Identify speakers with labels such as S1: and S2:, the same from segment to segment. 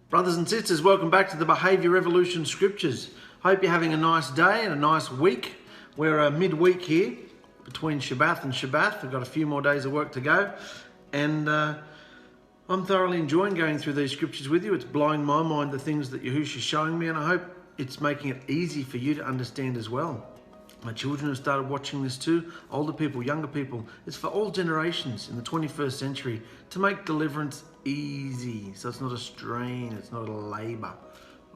S1: Brothers and sisters, welcome back to the Behaviour Revolution Scriptures. Hope you're having a nice day and a nice week. We're midweek here between Shabbat and Shabbat. We've got a few more days of work to go. And I'm thoroughly enjoying going through these scriptures with you. It's blowing my mind, the things that Yahusha's showing me, and I hope it's making it easy for you to understand as well. My children have started watching this too, older people, younger people. It's for all generations in the 21st century to make deliverance easy. So it's not a strain, it's not a labor.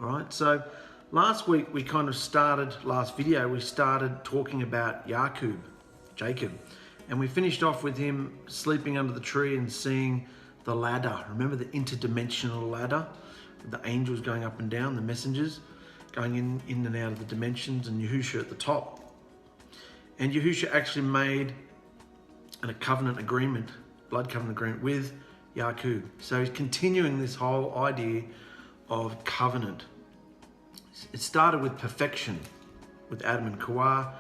S1: All right, so last week we kind of started, last video, we started talking about Jacob. And we finished off with him sleeping under the tree and seeing the ladder. Remember the interdimensional ladder? The angels going up and down, the messengers going in and out of the dimensions, and Yahusha at the top. And Yahusha actually made a covenant agreement, blood covenant agreement with Jacob. So he's continuing this whole idea of covenant. It started with perfection, with Adam and 𝗂𝗚,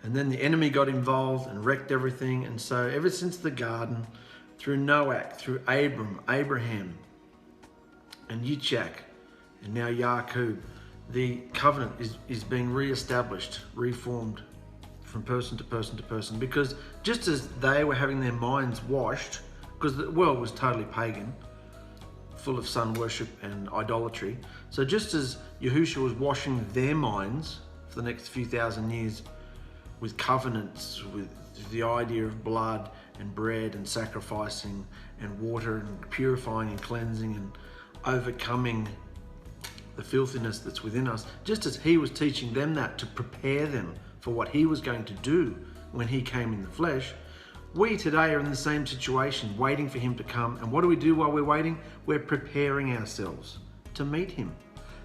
S1: and then the enemy got involved and wrecked everything. And so ever since the garden, through Noah, through Abraham, and Yitzhak, and now Jacob, the covenant is being re-established, reformed, from person to person to person, because just as they were having their minds washed, because the world was totally pagan, full of sun worship and idolatry, so just as Yahusha was washing their minds for the next few thousand years with covenants, with the idea of blood and bread and sacrificing and water and purifying and cleansing and overcoming the filthiness that's within us, just as he was teaching them that to prepare them for what he was going to do when he came in the flesh, we today are in the same situation, waiting for him to come. And what do we do while we're waiting? We're preparing ourselves to meet him.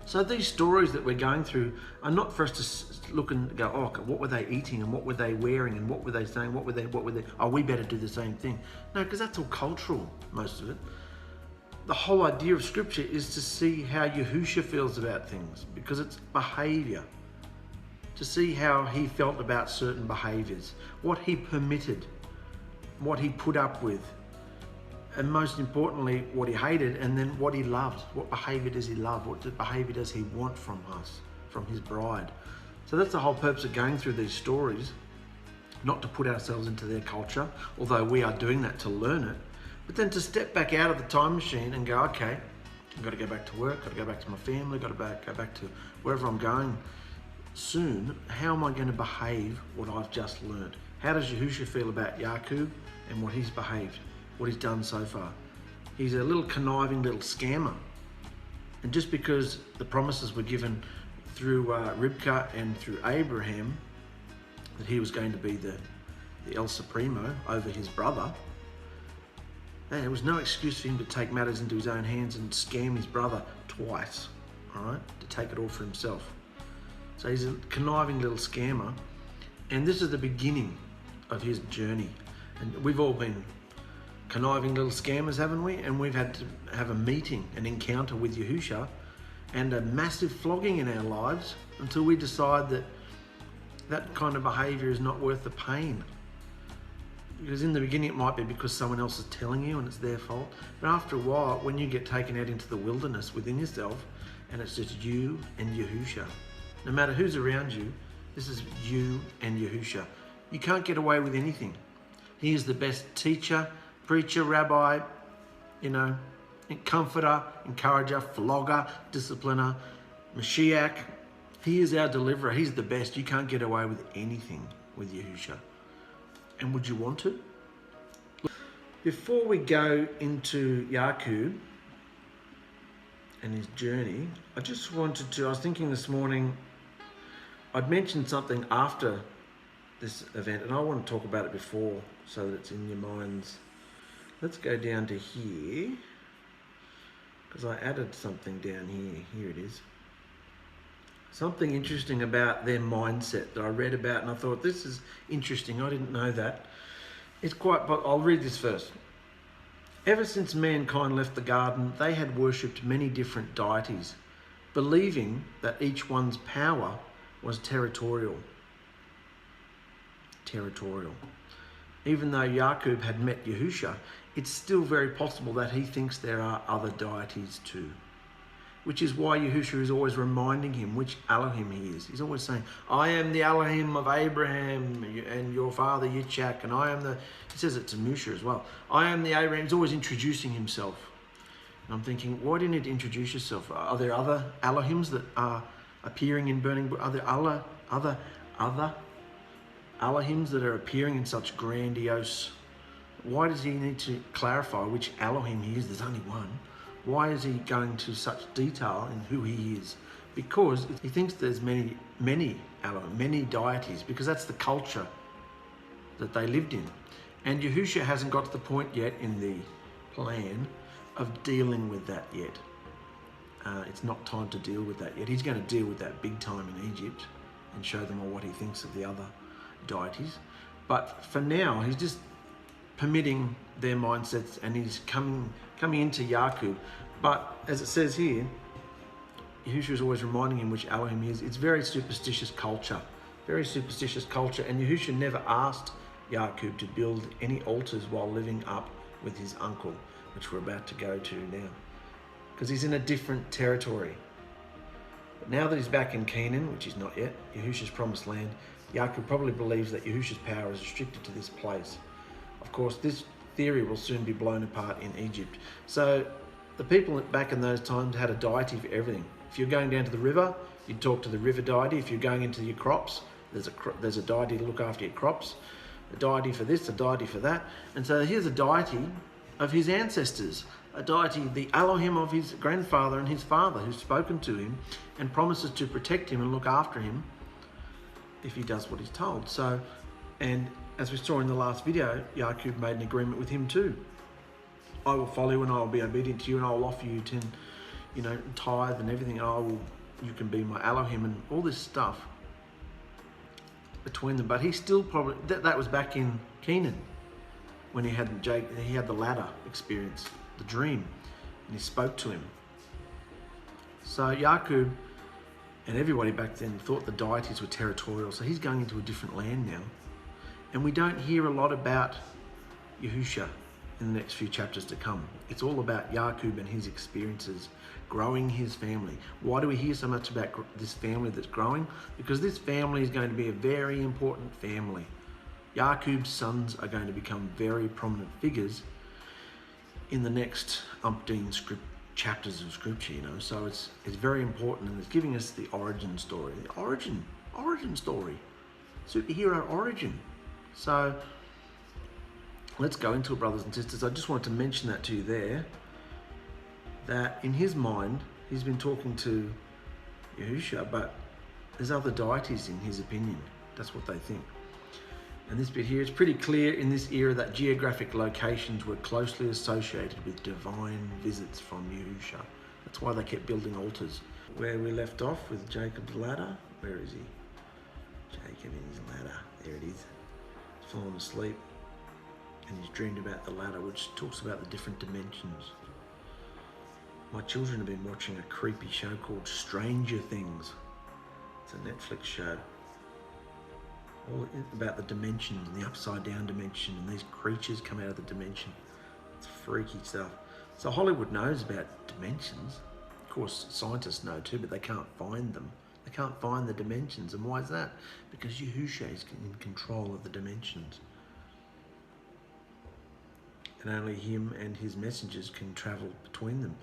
S1: So these stories that we're going through are not for us to look and go, oh, what were they eating and what were they wearing and what were they saying, what were they, oh, we better do the same thing. No, because that's all cultural, most of it. The whole idea of scripture is to see how Yahusha feels about things, because it's behavior. To see how he felt about certain behaviors, what he permitted, what he put up with, and most importantly, what he hated, and then what he loved. What behavior does he love? What behavior does he want from us, from his bride? So that's the whole purpose of going through these stories, not to put ourselves into their culture, although we are doing that to learn it, but then to step back out of the time machine and go, okay, I've got to go back to work, got to go back to my family, got to go back to wherever I'm going soon. How am I going to behave what I've just learned? How does Yahusha feel about Jacob and what he's behaved, what he's done so far? He's a little conniving little scammer. And just because the promises were given through Rivka and through Abraham, that he was going to be the 𝔹𝕙𝕚 over his brother, there was no excuse for him to take matters into his own hands and scam his brother twice, all right, to take it all for himself. So he's a conniving little scammer, and this is the beginning of his journey. And we've all been conniving little scammers, haven't we? And we've had to have a meeting, an encounter with Yahusha, and a massive flogging in our lives until we decide that that kind of behavior is not worth the pain. Because in the beginning it might be because someone else is telling you and it's their fault. But after a while, when you get taken out into the wilderness within yourself, and it's just you and Yahusha, no matter who's around you, this is you and Yahusha. You can't get away with anything. He is the best teacher, preacher, rabbi, comforter, encourager, flogger, discipliner, Mashiach. He is our deliverer. He's the best. You can't get away with anything with Yahusha. And would you want to? Before we go into Jacob and his journey, I was thinking this morning, I'd mentioned something after this event, and I want to talk about it before so that it's in your minds. Let's go down to here, because I added something down here. Here it is. Something interesting about their mindset that I read about, and I thought, this is interesting. I didn't know that. But I'll read this first. Ever since mankind left the garden, they had worshipped many different deities, believing that each one's power was territorial. Even though Jacob had met Yahusha, it's still very possible that he thinks there are other deities too. which is why Yahusha is always reminding him which Elohim he is. He's always saying, I am the Elohim of Abraham and your father Yitzchak, and I am the, he says it to Moshe as well, I am the Abraham. He's always introducing himself. And I'm thinking, why do you need to introduce yourself? Are there other Elohims that are appearing in burning? Are there other Elohims that are appearing in such grandiose? Why does he need to clarify which Elohim he is? There's only one. Why is he going to such detail in who he is? Because he thinks there's many Elohim, many deities, because that's the culture that they lived in. And Yahusha hasn't got to the point yet in the plan of dealing with that yet. It's not time to deal with that yet. He's going to deal with that big time in Egypt and show them all what he thinks of the other deities. But for now, he's just permitting their mindsets, and he's coming into Yaqub. But as it says here, Yahusha is always reminding him which Elohim he is. It's very superstitious culture, and Yahusha never asked Yaqub to build any altars while living up with his uncle, which we're about to go to now, because he's in a different territory. But now that he's back in Canaan, which he's not yet, Yahusha's promised land, Yaqub probably believes that Yahusha's power is restricted to this place. Of course, this theory will soon be blown apart in Egypt. So the people back in those times had a deity for everything. If you're going down to the river, you'd talk to the river deity. If you're going into your crops, there's a deity to look after your crops, a deity for this, a deity for that. And so here's a deity of his ancestors, a deity, the Elohim of his grandfather and his father, who's spoken to him and promises to protect him and look after him if he does what he's told. So, and as we saw in the last video, Yaqub made an agreement with him too. I will follow you and I will be obedient to you, and I will offer you 10, tithe and everything. You can be my Elohim and all this stuff between them. But he still probably, that was back in Canaan when he had the ladder experience, the dream, and he spoke to him. So Yaqub and everybody back then thought the deities were territorial. So he's going into a different land now. And we don't hear a lot about Yahusha in the next few chapters to come. It's all about Yaqub and his experiences, growing his family. Why do we hear so much about this family that's growing? Because this family is going to be a very important family. Yaqub's sons are going to become very prominent figures in the next umpteen chapters of scripture, So it's very important, and it's giving us the origin story. The origin story. Superhero origin. So let's go into it, brothers and sisters. I just wanted to mention that to you there, that in his mind, he's been talking to Yahusha, but there's other deities in his opinion. That's what they think. And this bit here, it's pretty clear in this era that geographic locations were closely associated with divine visits from Yahusha. That's why they kept building altars. Where we left off with Jacob's ladder, where is he? Jacob in his ladder, there it is. He's fallen asleep and he's dreamed about the ladder, which talks about the different dimensions. My children have been watching a creepy show called Stranger Things. It's a Netflix show. All about the dimensions and the upside down dimension, and these creatures come out of the dimension. It's freaky stuff. So Hollywood knows about dimensions. Of course, scientists know too, but they can't find them. They can't find the dimensions. And why is that? Because Yahusha is in control of the dimensions. And only him and his messengers can travel between them.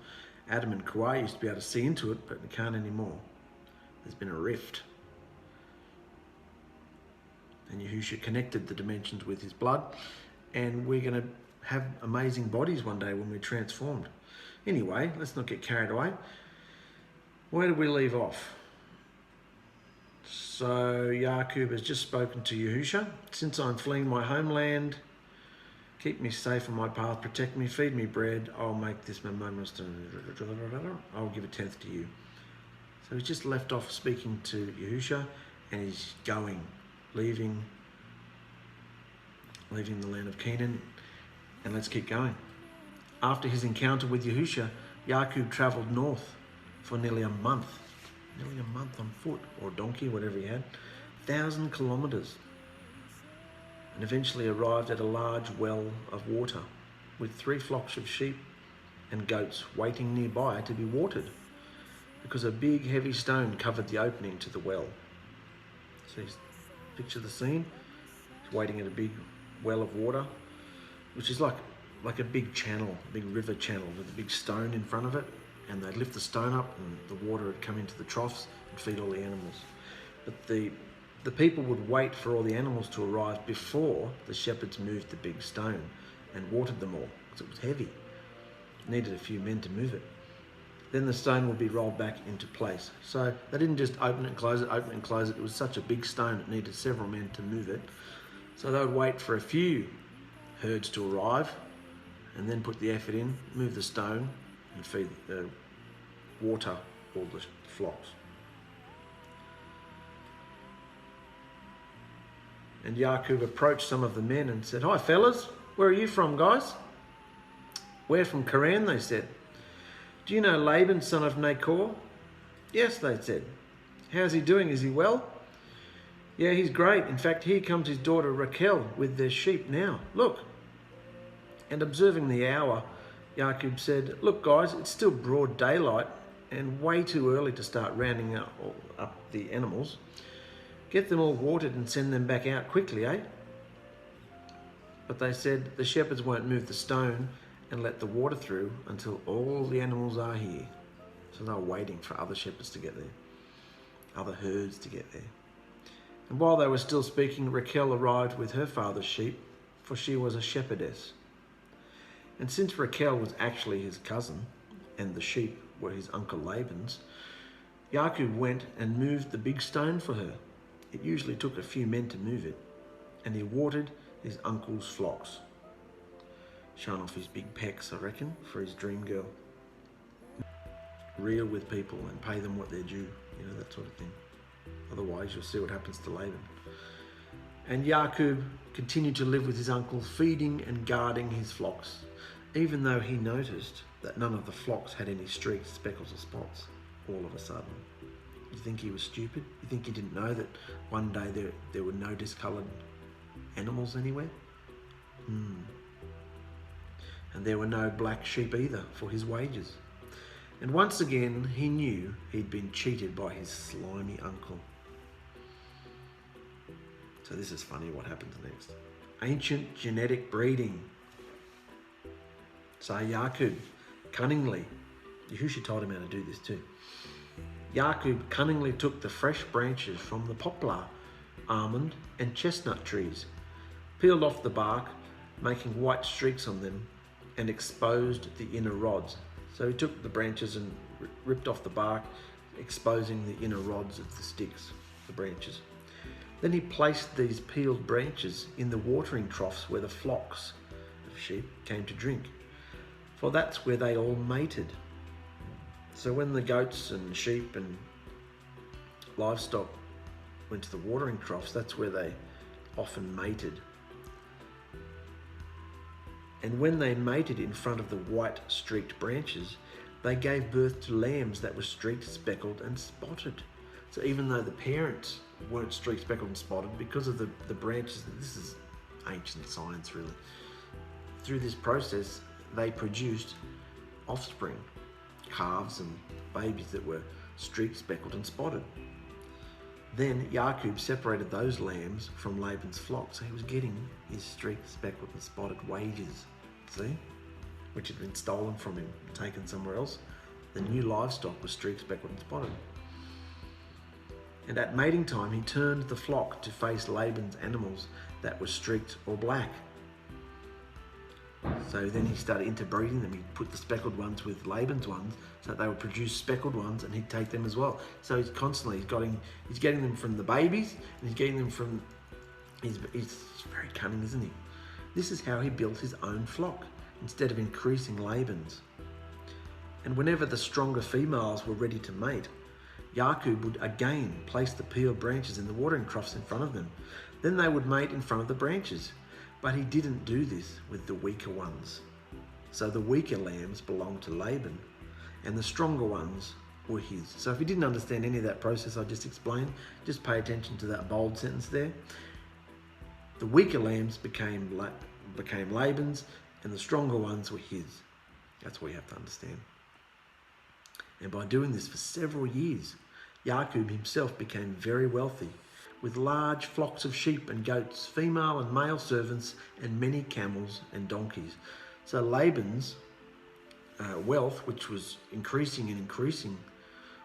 S1: Adam and 𝗂𝗓 used to be able to see into it, but they can't anymore. There's been a rift. And Yahusha connected the dimensions with his blood, and we're going to have amazing bodies one day when we're transformed. Anyway, let's not get carried away. Where did we leave off? So Yaqub has just spoken to Yahusha. Since I'm fleeing my homeland, keep me safe on my path, protect me, feed me bread. I'll make this my moment. I'll give 1/10 to you. So he's just left off speaking to Yahusha, and he's going, leaving the land of Canaan, and let's keep going. After his encounter with Yahusha, Yaqub travelled north for nearly a month on foot, or donkey, whatever he had, 1,000 kilometres, and eventually arrived at a large well of water with 3 flocks of sheep and goats waiting nearby to be watered. because a big heavy stone covered the opening to the well. So you picture the scene. He's waiting at a big well of water, which is like a big channel, a big river channel with a big stone in front of it, and they'd lift the stone up and the water would come into the troughs and feed all the animals. But the people would wait for all the animals to arrive before the shepherds moved the big stone and watered them all, because it was heavy. It needed a few men to move it. Then the stone would be rolled back into place. So they didn't just open it and close it, open it and close it. It was such a big stone, it needed several men to move it. So they would wait for a few herds to arrive and then put the effort in, move the stone and feed water all the flocks. And Ya'qub approached some of the men and said, "Hi fellas, where are you from, guys?" "We're from Haran," they said. "Do you know Laban, son of Nahor?" "Yes," they said. "How's he doing? Is he well?" "Yeah, he's great. In fact, here comes his daughter Rachel with their sheep now. Look." And observing the hour, Ya'qub said, "Look guys, it's still broad daylight and way too early to start rounding up the animals. Get them all watered and send them back out quickly, eh?" But they said, "The shepherds won't move the stone and let the water through until all the animals are here." So they were waiting for other shepherds to get there, other herds to get there. And while they were still speaking, Rachel arrived with her father's sheep, for she was a shepherdess. And since Rachel was actually his cousin, and the sheep were his uncle Laban's, Ya'qub went and moved the big stone for her. It usually took a few men to move it, and he watered his uncle's flocks. Showing off his big pecs, I reckon, for his dream girl. Real with people and pay them what they're due, that sort of thing. Otherwise, you'll see what happens to Laban. And Ya'qub continued to live with his uncle, feeding and guarding his flocks, even though he noticed that none of the flocks had any streaks, speckles or spots all of a sudden. You think he was stupid? You think he didn't know that one day there were no discoloured animals anywhere? And there were no black sheep either for his wages. And once again, he knew he'd been cheated by his slimy uncle. So this is funny what happens next. Ancient genetic breeding. So Ya'qub cunningly, Yahusha told him how to do this too. Ya'qub cunningly took the fresh branches from the poplar, almond and chestnut trees, peeled off the bark, making white streaks on them, and exposed the inner rods. So he took the branches and ripped off the bark, exposing the inner rods of the sticks, the branches. Then he placed these peeled branches in the watering troughs where the flocks of sheep came to drink, for that's where they all mated. So when the goats and sheep and livestock went to the watering troughs, that's where they often mated. And when they mated in front of the white streaked branches, they gave birth to lambs that were streaked, speckled and spotted. So even though the parents weren't streaked, speckled and spotted, because of the branches, this is ancient science really. Through this process, they produced offspring, calves and babies that were streaked, speckled and spotted. Then Ya'qub separated those lambs from Laban's flock, so he was getting his streaked, speckled and spotted wages, see? Which had been stolen from him, taken somewhere else. The new livestock was streaked, speckled and spotted. And at mating time, he turned the flock to face Laban's animals that were streaked or black. So then he started interbreeding them. He put the speckled ones with Laban's ones so that they would produce speckled ones, and he'd take them as well. So he's constantly, he's getting them from the babies, and he's getting them from, he's very cunning, isn't he? This is how he built his own flock instead of increasing Laban's. And whenever the stronger females were ready to mate, Ya'qub would again place the peeled branches in the watering troughs in front of them. Then they would mate in front of the branches. But he didn't do this with the weaker ones. So the weaker lambs belonged to Laban, and the stronger ones were his. So if you didn't understand any of that process I just explained, just pay attention to that bold sentence there. The weaker lambs became Laban's, and the stronger ones were his. That's what you have to understand. And by doing this for several years, Ya'qub himself became very wealthy, with large flocks of sheep and goats, female and male servants, and many camels and donkeys. So Laban's wealth, which was increasing and increasing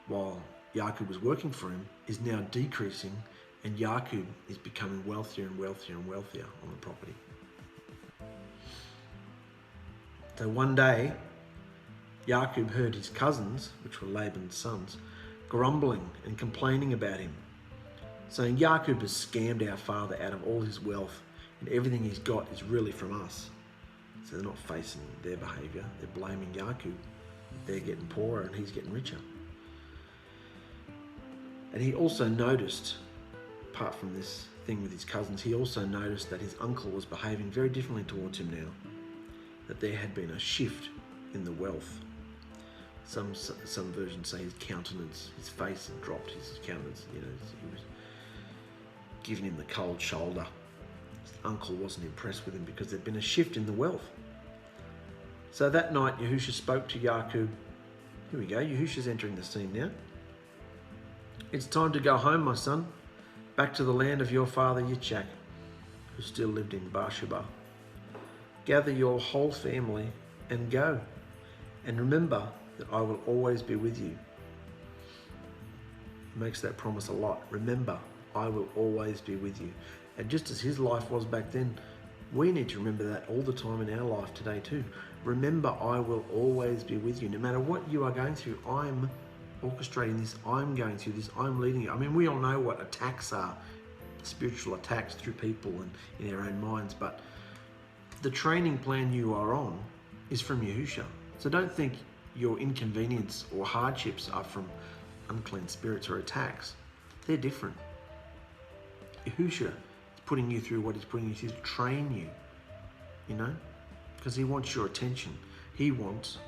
S1: while Ya'qub was working for him, is now decreasing, and Ya'qub is becoming wealthier and wealthier and wealthier on the property. So one day, Ya'qub heard his cousins, which were Laban's sons, grumbling and complaining about him, saying, Ya'qub has scammed our father out of all his wealth, and everything he's got is really from us. So they're not facing their behaviour, they're blaming Ya'qub. They're getting poorer and he's getting richer. And he also noticed, apart from this thing with his cousins, he also noticed that his uncle was behaving very differently towards him now, that there had been a shift in the wealth. Some versions say his countenance, his face had dropped, his countenance, he was giving him the cold shoulder. His uncle wasn't impressed with him because there'd been a shift in the wealth. So that night, Yahusha spoke to Ya'qub. Here we go, Yahusha's entering the scene now. It's time to go home, my son, back to the land of your father Yitzchak, who still lived in Beersheba. Gather your whole family and go. And remember that I will always be with you. He makes that promise a lot. Remember, I will always be with you. And just as his life was back then, we need to remember that all the time in our life today too. Remember, I will always be with you. No matter what you are going through, I'm orchestrating this, I'm going through this, I'm leading you. I mean, we all know what attacks are, spiritual attacks through people and in our own minds, but the training plan you are on is from Yahusha. So don't think your inconvenience or hardships are from unclean spirits or attacks. They're different. Yahusha is putting you through what he's putting you through to train you, because he wants your attention. He wants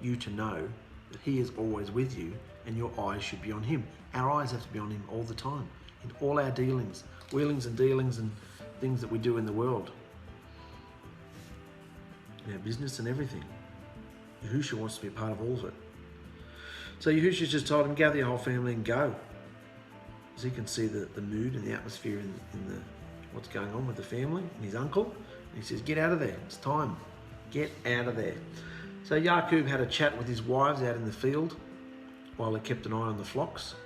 S1: you to know that he is always with you and your eyes should be on him. Our eyes have to be on him all the time, in all our dealings, wheelings and dealings and things that we do in the world, in our business and everything. Yahusha wants to be a part of all of it. So Yahusha's just told him, gather your whole family and go. As he can see the mood and the atmosphere in what's going on with the family and his uncle. And he says, get out of there, it's time, get out of there. So Ya'qub had a chat with his wives out in the field while he kept an eye on the flocks,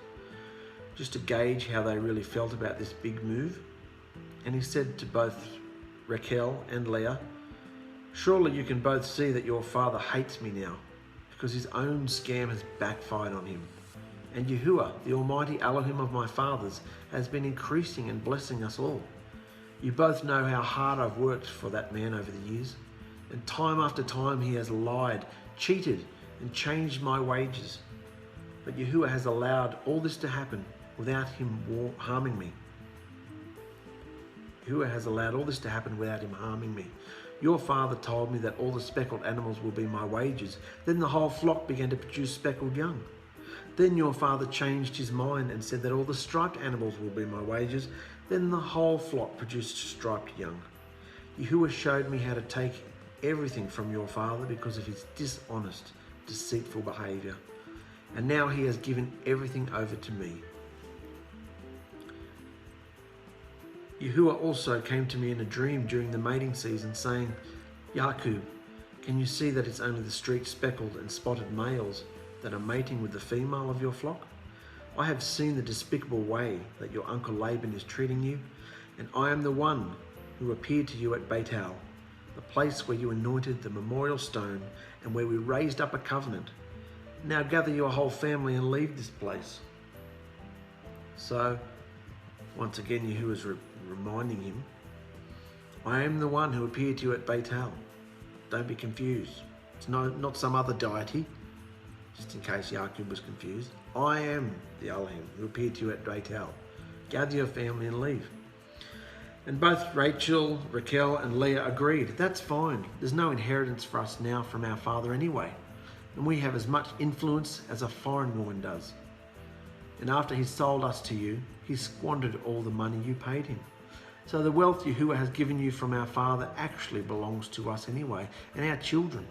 S1: just to gauge how they really felt about this big move. And he said to both Rachel and Leah, surely you can both see that your father hates me now, because his own scam has backfired on him. And Yahuwah, the almighty Elohim of my fathers, has been increasing and blessing us all. You both know how hard I've worked for that man over the years. And time after time he has lied, cheated, and changed my wages. But Yahuwah has allowed all this to happen without him harming me. Yahuwah has allowed all this to happen without him harming me. Your father told me that all the speckled animals will be my wages. Then the whole flock began to produce speckled young. Then your father changed his mind and said that all the striped animals will be my wages. Then the whole flock produced striped young. Yahuwah showed me how to take everything from your father because of his dishonest, deceitful behavior. And now he has given everything over to me. Yahuwah also came to me in a dream during the mating season, saying, Ya'qub, can you see that it's only the streaked, speckled and spotted males that are mating with the female of your flock? I have seen the despicable way that your uncle Laban is treating you, and I am the one who appeared to you at Beit-El, the place where you anointed the memorial stone and where we raised up a covenant. Now gather your whole family and leave this place. So, once again, Yahuwah is reminding him, I am the one who appeared to you at Beit-El. Don't be confused. It's not some other deity, just in case Ya'qub was confused. I am the Elohim who appeared to you at Beit-El. Gather your family and leave. And both Rachel, and Leah agreed, that's fine. There's no inheritance for us now from our father anyway. And we have as much influence as a foreign woman does. And after he sold us to you, he squandered all the money you paid him. So the wealth Yahuwah has given you from our father actually belongs to us anyway, and our children.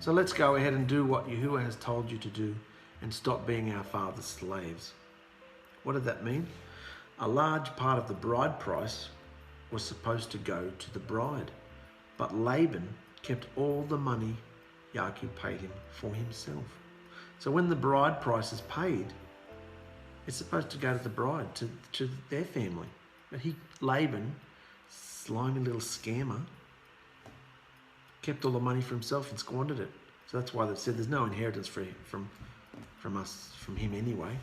S1: So let's go ahead and do what Yahuwah has told you to do and stop being our father's slaves. What did that mean? A large part of the bride price was supposed to go to the bride, but Laban kept all the money Yaakov paid him for himself. So when the bride price is paid, it's supposed to go to the bride, to their family. But Laban, slimy little scammer, kept all the money for himself and squandered it. So that's why they've said there's no inheritance from him anyway.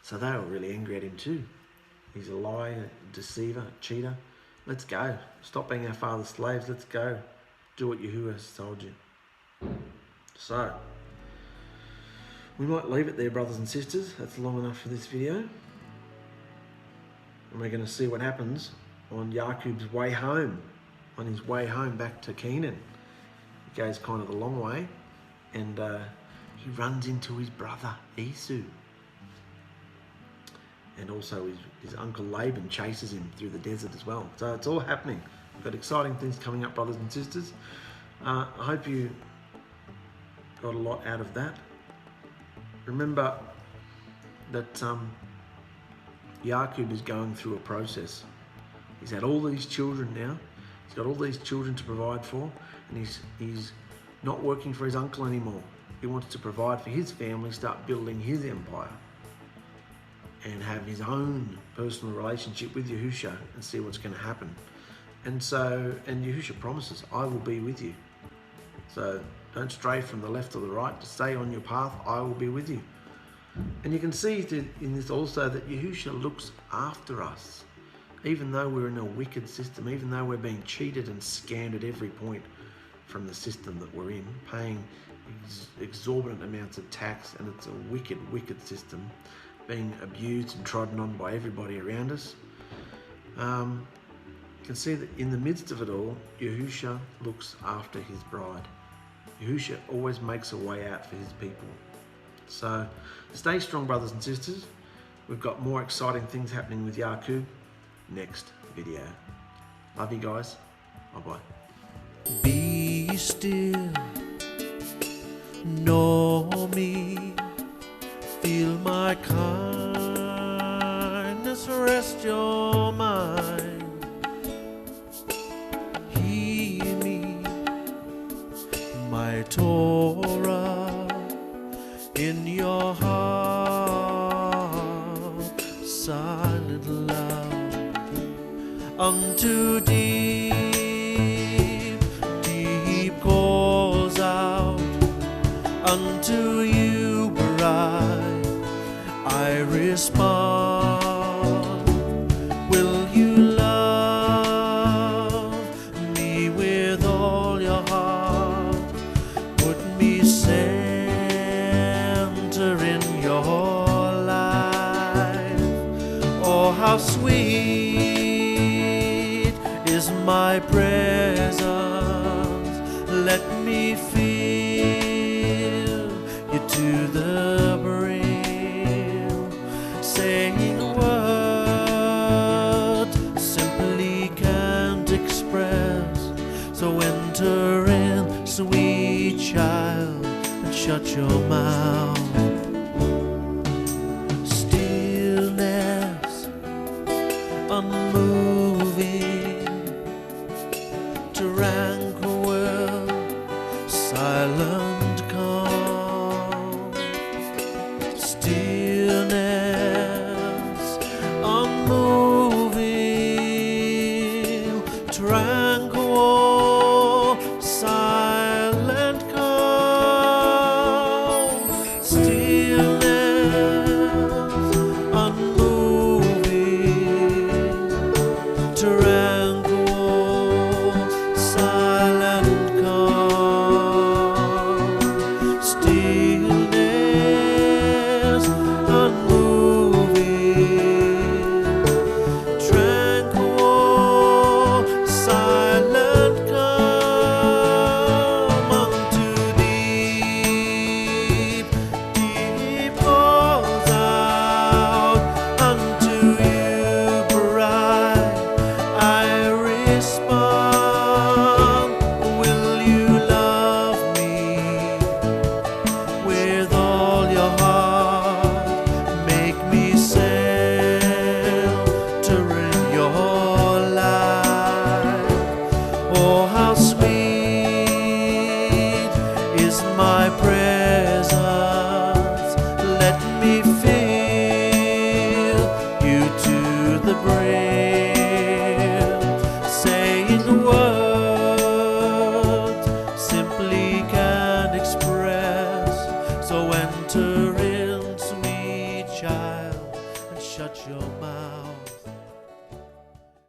S1: So they were really angry at him too. He's a liar, deceiver, cheater. Let's go. Stop being our father's slaves. Let's go. Do what Yahuwah has told you. So, we might leave it there, brothers and sisters. That's long enough for this video. And we're going to see what happens on Yaakov's way home, on his way home back to Canaan. He goes kind of a long way, and he runs into his brother Esau. And also his uncle Laban chases him through the desert as well. So it's all happening. We've got exciting things coming up, brothers and sisters. I hope you got a lot out of that. Remember that Yaakov is going through a process. He's had all these children now. He's got all these children to provide for, and he's not working for his uncle anymore. He wants to provide for his family, start building his empire, and have his own personal relationship with Yahusha and see what's going to happen. And Yahusha promises, I will be with you. So don't stray from the left or the right, to stay on your path, I will be with you. And you can see in this also that Yahusha looks after us. Even though we're in a wicked system, even though we're being cheated and scammed at every point from the system that we're in, paying exorbitant amounts of tax, and it's a wicked, wicked system, being abused and trodden on by everybody around us. You can see that in the midst of it all, Yahusha looks after his bride. Yahusha always makes a way out for his people. So stay strong, brothers and sisters. We've got more exciting things happening with Yaakov next video. Love you guys. Bye-bye.
S2: Be still, know me, feel my kindness, rest your mind, hear me, my Torah in your heart, silent love unto deep, deep calls out unto you, bride, I respond. Will you love me with all your heart? Put me center in your life. Oh, how sweet is my presence. Let me feel you to the brim, saying words simply can't express. So enter in, sweet child, and shut your mouth.